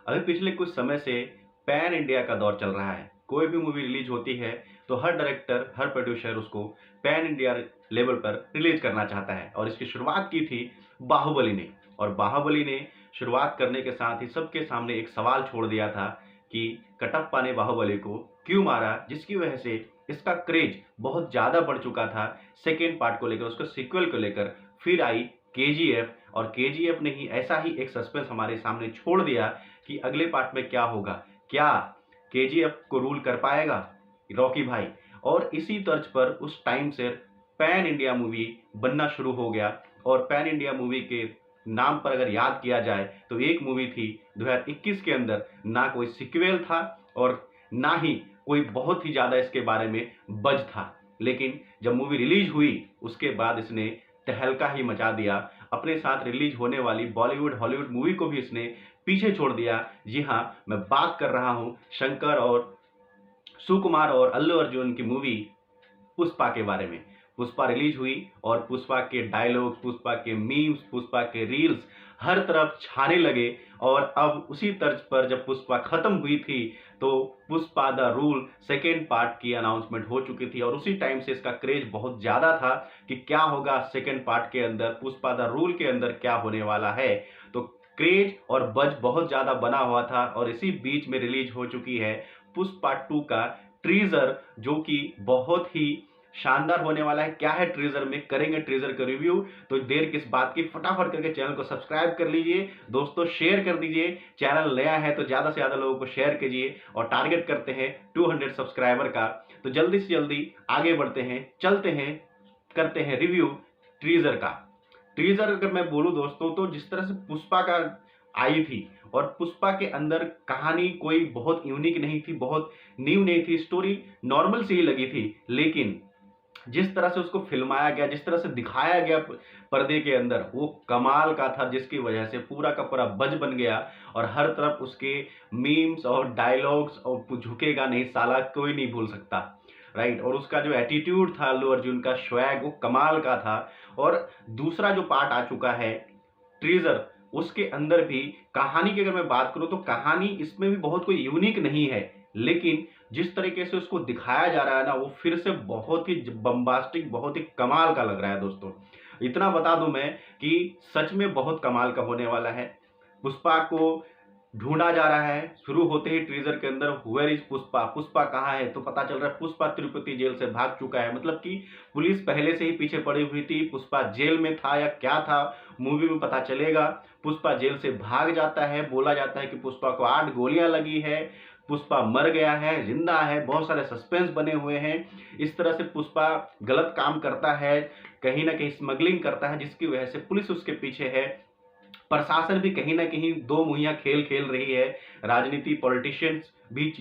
अभी पिछले कुछ समय से पैन इंडिया का दौर चल रहा है। कोई भी मूवी रिलीज होती है तो हर डायरेक्टर, हर प्रोड्यूसर उसको पैन इंडिया लेवल पर रिलीज करना चाहता है और इसकी शुरुआत की थी बाहुबली ने। और बाहुबली ने शुरुआत करने के साथ ही सबके सामने एक सवाल छोड़ दिया था कि कटप्पा ने बाहुबली को क्यों मारा, जिसकी वजह से इसका क्रेज बहुत ज़्यादा बढ़ चुका था सेकेंड पार्ट को लेकर, उसको सीक्वल को लेकर। फिर आई केजीएफ और केजीएफ ने ही ऐसा ही एक सस्पेंस हमारे सामने छोड़ दिया कि अगले पार्ट में क्या होगा, क्या केजीएफ को रूल कर पाएगा रॉकी भाई। और इसी तर्ज पर उस टाइम से पैन इंडिया मूवी बनना शुरू हो गया। और पैन इंडिया मूवी के नाम पर अगर याद किया जाए तो एक मूवी थी 2021 के अंदर, ना कोई सिक्वेल था और ना ही कोई बहुत ही ज़्यादा इसके बारे में बज था। लेकिन जब मूवी रिलीज हुई उसके बाद इसने तहलका ही मचा दिया। अपने साथ रिलीज होने वाली बॉलीवुड हॉलीवुड मूवी को भी इसने पीछे छोड़ दिया। जी हाँ, मैं बात कर रहा हूँ शंकर और सुकुमार और अल्लू अर्जुन की मूवी पुष्पा के बारे में। पुष्पा रिलीज हुई और पुष्पा के डायलॉग्स, पुष्पा के मीम्स, पुष्पा के रील्स हर तरफ छाने लगे। और अब उसी तर्ज पर जब पुष्पा खत्म हुई थी तो Pushpa the rule second part की अनाउंसमेंट हो चुकी थी और उसी टाइम से इसका क्रेज बहुत ज़्यादा था कि क्या होगा सेकेंड पार्ट के अंदर, पुष्पा द रूल के अंदर क्या होने वाला है। तो क्रेज और बज बहुत ज़्यादा बना हुआ था और इसी बीच में रिलीज हो चुकी है पुष्पा 2 का ट्रीजर, जो कि बहुत ही शानदार होने वाला है। क्या है ट्रीजर में, करेंगे ट्रीजर का रिव्यू। तो देर किस बात की, फटाफट करके चैनल को सब्सक्राइब कर लीजिए दोस्तों, शेयर कर दीजिए। चैनल नया है तो ज़्यादा से ज़्यादा लोगों को शेयर कीजिए और टारगेट करते हैं 200 सब्सक्राइबर का। तो जल्दी से जल्दी आगे बढ़ते हैं, चलते हैं, करते हैं रिव्यू ट्रीजर का। ट्रीजर अगर मैं बोलूं दोस्तों तो जिस तरह से पुष्पा का आई थी और पुष्पा के अंदर कहानी कोई बहुत यूनिक नहीं थी, बहुत न्यू नहीं थी, स्टोरी नॉर्मल सी ही लगी थी। लेकिन जिस तरह से उसको फिल्माया गया, जिस तरह से दिखाया गया पर्दे के अंदर, वो कमाल का था, जिसकी वजह से पूरा का पूरा बज बन गया और हर तरफ उसके मीम्स और डायलॉग्स और झुकेगा नहीं साला कोई नहीं भूल सकता, राइट। और उसका जो एटीट्यूड था अल्लू अर्जुन का, स्वैग, वो कमाल का था। और दूसरा जो पार्ट आ चुका है ट्रीजर, उसके अंदर भी कहानी की अगर मैं बात करूं तो कहानी इसमें भी बहुत कोई यूनिक नहीं है। लेकिन जिस तरीके से उसको दिखाया जा रहा है ना, वो फिर से बहुत ही बम्बास्टिक, बहुत ही कमाल का लग रहा है दोस्तों। इतना बता दूं मैं कि सच में बहुत कमाल का होने वाला है। पुष्पा को ढूंढा जा रहा है। शुरू होते ही ट्रीजर के अंदर वेयर इज पुष्पा, पुष्पा कहाँ है, तो पता चल रहा है पुष्पा तिरुपति जेल से भाग चुका है। मतलब कि पुलिस पहले से ही पीछे पड़ी हुई थी, पुष्पा जेल में था या क्या था, मूवी में पता चलेगा। पुष्पा जेल से भाग जाता है, बोला जाता है कि पुष्पा को 8 गोलियां लगी है, पुष्पा मर गया है, जिंदा है, बहुत सारे सस्पेंस बने हुए हैं। इस तरह से पुष्पा गलत काम करता है, कहीं ना कहीं स्मगलिंग करता है, जिसकी वजह से पुलिस उसके पीछे है। प्रशासन भी कहीं ना कहीं दो मुहैया खेल खेल रही है। राजनीति, पॉलिटिशियंस भी,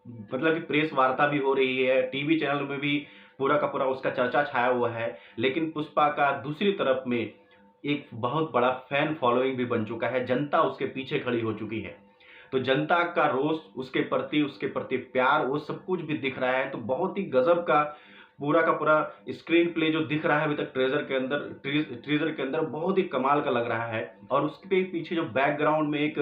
मतलब कि प्रेस वार्ता भी हो रही है, टीवी चैनल में भी पूरा का पूरा उसका चर्चा छाया हुआ है। लेकिन पुष्पा का दूसरी तरफ में एक बहुत बड़ा फैन फॉलोइंग भी बन चुका है, जनता उसके पीछे खड़ी हो चुकी है। तो जनता का रोष उसके प्रति प्यार, वो सब कुछ भी दिख रहा है। तो बहुत ही गजब का पूरा का पूरा स्क्रीन प्ले जो दिख रहा है अभी तक ट्रीजर के अंदर बहुत ही कमाल का लग रहा है। और उसके पीछे जो बैकग्राउंड में एक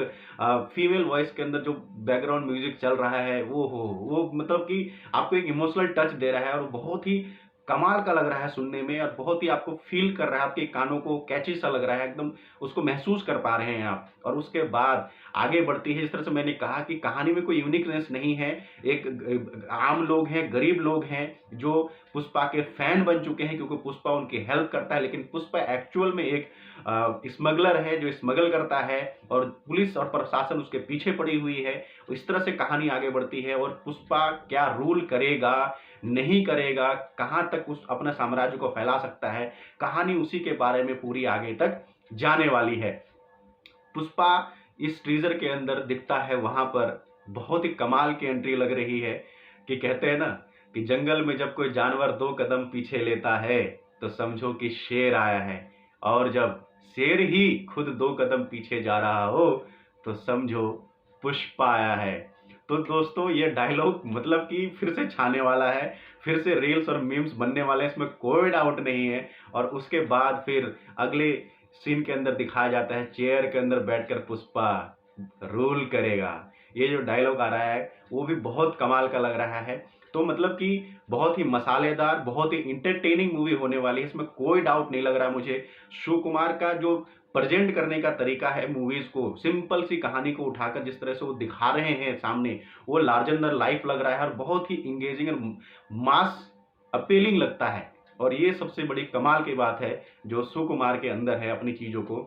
फीमेल वॉइस के अंदर जो बैकग्राउंड म्यूजिक चल रहा है, वो मतलब कि आपको एक इमोशनल टच दे रहा है और बहुत ही कमाल का लग रहा है सुनने में और बहुत ही आपको फील कर रहा है, आपके कानों को कैची सा लग रहा है, एकदम उसको महसूस कर पा रहे हैं आप। और उसके बाद आगे बढ़ती है, जिस तरह से मैंने कहा कि कहानी में कोई यूनिकनेस नहीं है। एक आम लोग हैं, गरीब लोग हैं जो पुष्पा के फैन बन चुके हैं क्योंकि पुष्पा उनकी हेल्प करता है। लेकिन पुष्पा एक्चुअल में एक स्मगलर है जो स्मगल करता है और पुलिस और प्रशासन उसके पीछे पड़ी हुई है। इस तरह से कहानी आगे बढ़ती है और पुष्पा क्या रूल करेगा, नहीं करेगा, कहां तक उस अपने साम्राज्य को फैला सकता है, कहानी उसी के बारे में पूरी आगे तक जाने वाली है। पुष्पा इस टीजर के अंदर दिखता है, वहां पर बहुत ही कमाल की एंट्री लग रही है कि कहते हैं ना कि जंगल में जब कोई जानवर 2 कदम पीछे लेता है तो समझो कि शेर आया है, और जब शेर ही खुद 2 कदम पीछे जा रहा हो तो समझो पुष्पा आया है। तो दोस्तों ये डायलॉग मतलब कि फिर से छाने वाला है, फिर से रील्स और मीम्स बनने वाले हैं, इसमें कोई डाउट नहीं है। और उसके बाद फिर अगले सीन के अंदर दिखाया जाता है चेयर के अंदर बैठकर पुष्पा रूल करेगा। ये जो डायलॉग आ रहा है वो भी बहुत कमाल का लग रहा है। तो मतलब कि बहुत ही मसालेदार, बहुत ही इंटरटेनिंग मूवी होने वाली है, इसमें कोई डाउट नहीं लग रहा मुझे। शिव कुमार का जो प्रेजेंट करने का तरीका है मूवीज को, सिंपल सी कहानी को उठाकर जिस तरह से वो दिखा रहे हैं सामने, वो लार्जर देन लाइफ लग रहा है और बहुत ही इंगेजिंग एंड मास अपीलिंग लगता है। और ये सबसे बड़ी कमाल की बात है जो शिव कुमार के अंदर है अपनी चीजों को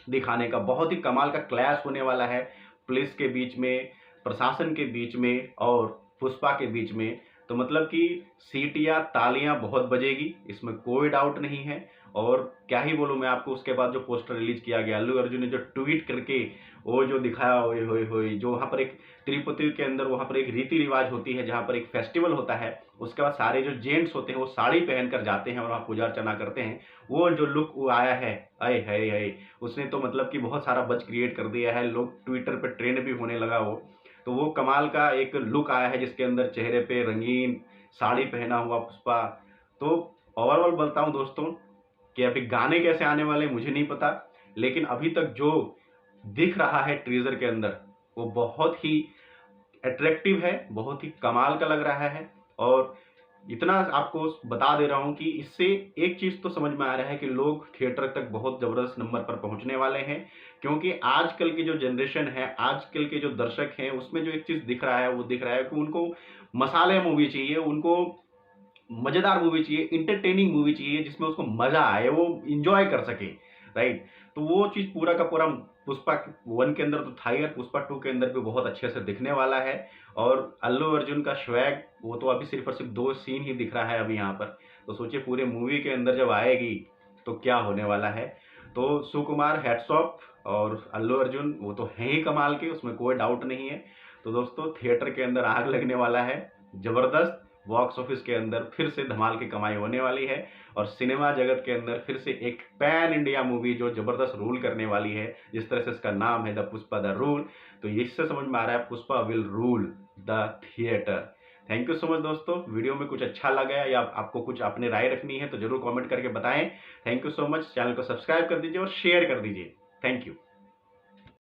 दिखाने का। बहुत ही कमाल का क्लैश होने वाला है पुलिस के बीच में, प्रशासन के बीच में और पुष्पा के बीच में। तो मतलब कि सीटियां तालियां बहुत बजेगी, इसमें कोई डाउट नहीं है। और क्या ही बोलूं मैं आपको, उसके बाद जो पोस्टर रिलीज किया गया, अल्लू अर्जुन ने जो ट्वीट करके वो जो दिखाया, ओए होए होए, जो वहां पर एक तिरुपति के अंदर वहां पर एक रीति रिवाज होती है जहां पर एक फेस्टिवल होता है, उसके बाद सारे जो जेंट्स होते हैं वो साड़ी पहनकर जाते हैं और वहां पूजा अर्चना करते हैं। वो जो लुक वो आया है, अय है, उसने तो मतलब कि बहुत सारा बज क्रिएट कर दिया है, लोग ट्विटर पे ट्रेंड भी होने लगा वो। तो वो कमाल का एक लुक आया है जिसके अंदर चेहरे पे रंगीन साड़ी पहना हुआ पुष्पा। तो ओवरऑल बताऊं दोस्तों कि अभी गाने कैसे आने वाले मुझे नहीं पता, लेकिन अभी तक जो दिख रहा है ट्रीजर के अंदर वो बहुत ही अट्रैक्टिव है, बहुत ही कमाल का लग रहा है। और इतना आपको बता दे रहा हूं कि इससे एक चीज तो समझ में आ रहा है कि लोग थिएटर तक बहुत जबरदस्त नंबर पर पहुंचने वाले हैं, क्योंकि आजकल की जो जनरेशन है, आजकल के जो दर्शक हैं, उसमें जो एक चीज दिख रहा है वो दिख रहा है कि उनको मसाले मूवी चाहिए, उनको मजेदार मूवी चाहिए, इंटरटेनिंग मूवी चाहिए जिसमें उसको मजा आए, वो इंजॉय कर सके, राइट। तो वो चीज पूरा का पूरा पुष्पा 1 के अंदर तो था ही और पुष्पा 2 के अंदर भी बहुत अच्छे से दिखने वाला है। और अल्लू अर्जुन का स्वैग वो तो अभी सिर्फ और सिर्फ 2 सीन ही दिख रहा है अभी यहाँ पर, तो सोचिए पूरे मूवी के अंदर जब आएगी तो क्या होने वाला है। तो सुकुमार हैट्स ऑफ, और अल्लू अर्जुन वो तो है ही कमाल के, उसमें कोई डाउट नहीं है। तो दोस्तों थिएटर के अंदर आग लगने वाला है जबरदस्त, बॉक्स ऑफिस के अंदर फिर से धमाल की कमाई होने वाली है और सिनेमा जगत के अंदर फिर से एक पैन इंडिया मूवी जो जबरदस्त रूल करने वाली है, जिस तरह से इसका नाम है द पुष्पा द रूल। तो इससे समझ में आ रहा है Pushpa will rule the theatre. Thank you so much दोस्तों, वीडियो में कुछ अच्छा लगा या आपको कुछ अपनी राय रखनी है तो जरूर कमेंट करके बताएं। Thank you so much, channel को सब्सक्राइब कर दीजिए और शेयर कर दीजिए। Thank you.